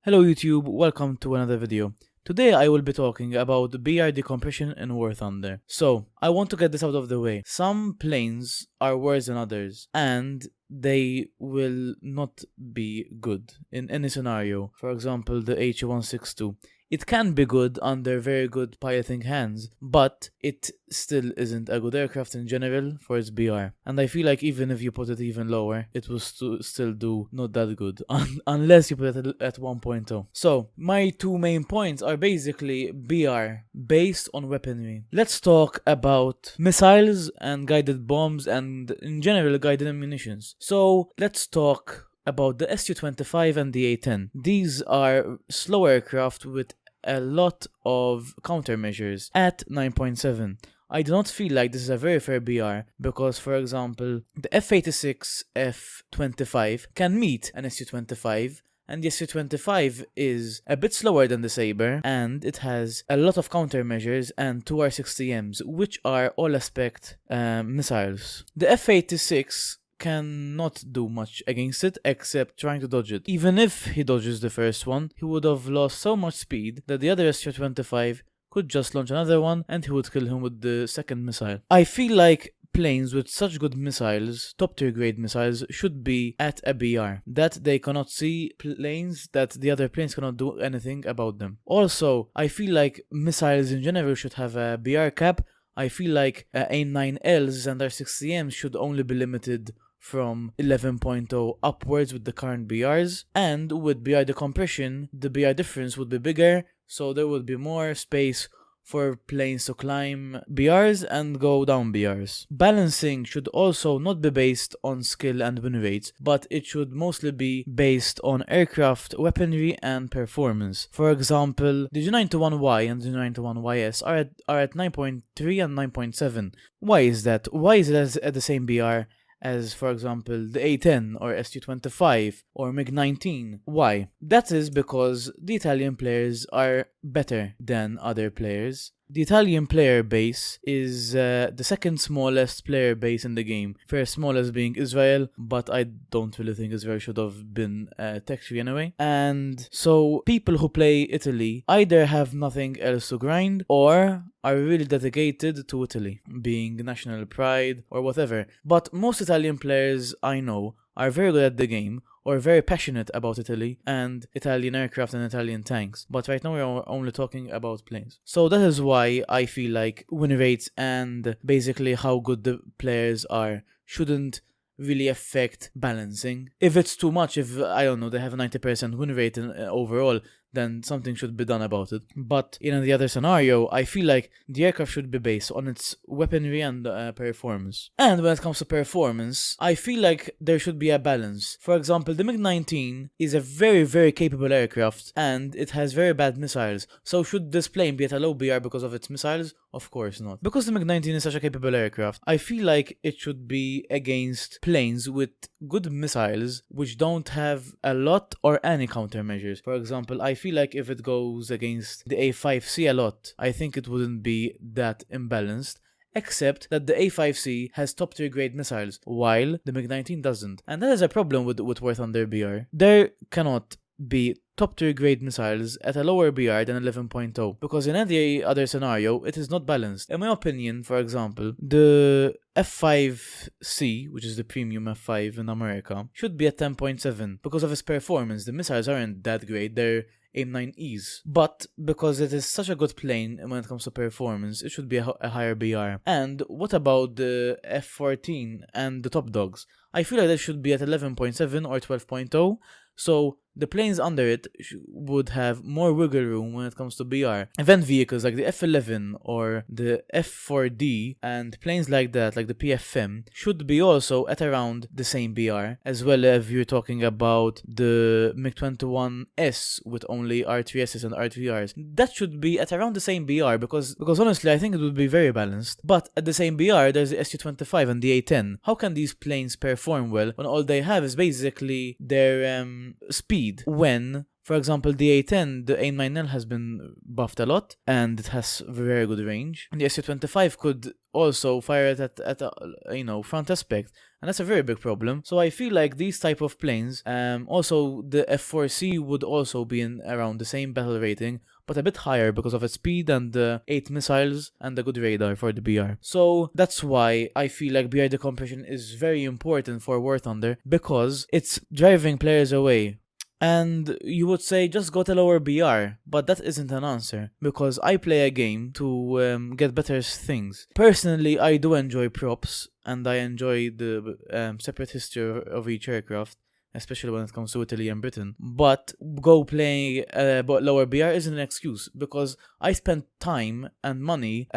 Hello YouTube, welcome to another video. Today I will be talking about BR decompression in War Thunder. So, I want to get this out of the way. Some planes are worse than others, and they will not be good in any scenario. For example, the H162. It can be good under very good piloting hands, but it still isn't a good aircraft in general for its BR. And I feel like even if you put it even lower, it will still do not that good, unless you put it at 1.0. So, my two main points are basically BR, based on weaponry. Let's talk about missiles and guided bombs and in general guided ammunitions. So, let's talk about the Su-25 and the A-10. These are slow aircraft with a lot of countermeasures at 9.7. I do not feel like this is a very fair BR because, for example, the F-86 F-25 can meet an Su-25, and the Su-25 is a bit slower than the Sabre, and it has a lot of countermeasures and 2 R-60Ms, which are all-aspect missiles. The F-86 cannot do much against it except trying to dodge it. Even if he dodges the first one, he would have lost so much speed that the other Su-25 could just launch another one and he would kill him with the second missile. I feel like planes with such good missiles, top tier grade missiles, should be at a BR. That they cannot see planes, that the other planes cannot do anything about them. Also, I feel like missiles in general should have a BR cap. I feel like A9Ls and R60Ms should only be limited from 11.0 upwards with the current BRs, and with BR decompression, the BR difference would be bigger, so there would be more space for planes to climb BRs and go down BRs. Balancing should also not be based on skill and win rates, but it should mostly be based on aircraft weaponry and performance. For example, the G91Y and the G91YS are at 9.3 and 9.7. Why is that? Why is it at the same BR as, for example, the A10 or Su-25 or MiG-19. Why? That is because the Italian players are better than other players. The Italian player base is the second smallest player base in the game. First smallest being Israel, but I don't really think Israel should have been tech-free anyway. And so people who play Italy either have nothing else to grind or are really dedicated to Italy, being national pride or whatever. But most Italian players I know are very good at the game, or very passionate about Italy and Italian aircraft and Italian tanks. But right now we're only talking about planes. So that is why I feel like win rates and basically how good the players are shouldn't really affect balancing. If it's too much, if, I don't know, they have a 90% win rate overall, then something should be done about it. But in the other scenario, I feel like the aircraft should be based on its weaponry and performance. And when it comes to performance, I feel like there should be a balance. For example, the MiG-19 is a very, very capable aircraft, and it has very bad missiles. So should this plane be at a low BR because of its missiles? Of course not. Because the MiG-19 is such a capable aircraft, I feel like it should be against planes with good missiles which don't have a lot or any countermeasures. For example, I feel like if it goes against the A5C a lot, I think it wouldn't be that imbalanced, except that the A5C has top tier grade missiles, while the MiG-19 doesn't. And that is a problem with War Thunder BR. There cannot be top tier grade missiles at a lower BR than 11.0, because in any other scenario it is not balanced. In my opinion, for example, the F5C, which is the premium F5 in America, should be at 10.7 because of its performance. The missiles aren't that great, they're AIM-9Es, but because it is such a good plane when it comes to performance, it should be a higher BR. And what about the F-14 and the Top Dogs? I feel like they should be at 11.7 or 12.0, so the planes under it would have more wiggle room when it comes to BR. Event vehicles like the F-11 or the F-4D and planes like that, like the PFM, should be also at around the same BR, as well if you're talking about the MiG-21S with only R3Ss and R3Rs. That should be at around the same BR because honestly I think it would be very balanced. But at the same BR there's the Su-25 and the A-10. How can these planes perform well when all they have is basically their speed when For example, the A10, the A9L has been buffed a lot, and it has very good range. And the SU-25 could also fire it at a front aspect, and that's a very big problem. So I feel like these type of planes, also the F4C would also be in around the same battle rating, but a bit higher because of its speed and the 8 missiles and the good radar for the BR. So that's why I feel like BR decompression is very important for War Thunder, because it's driving players away. And you would say just go to lower BR, but that isn't an answer, because I play a game to get better things. Personally, I do enjoy props, and I enjoy the separate history of each aircraft, especially when it comes to Italy and Britain. But go playing lower BR isn't an excuse, because I spent time and money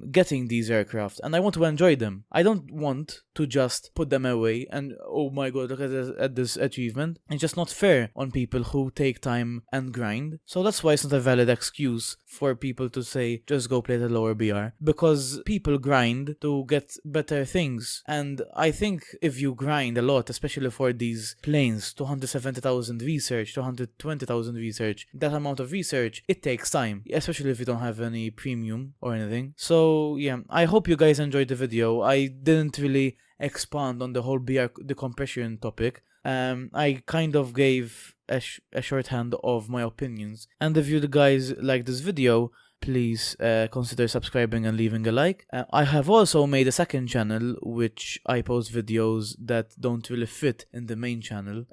getting these aircraft, and I want to enjoy them. I don't want to just put them away and, oh my god, look at this achievement. It's just not fair on people who take time and grind. So that's why it's not a valid excuse for people to say just go play the lower BR, because people grind to get better things. And I think if you grind a lot, especially for these planes, 270,000 research, 220,000 research, that amount of research, it takes time, especially if you don't have any premium or anything. So yeah, I hope you guys enjoyed the video. I didn't really expand on the whole BR decompression topic. I kind of gave a shorthand of my opinions. And if you guys like this video, please consider subscribing and leaving a like. I have also made a second channel which I post videos that don't really fit in the main channel.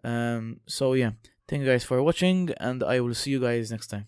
So yeah, thank you guys for watching, and I will see you guys next time.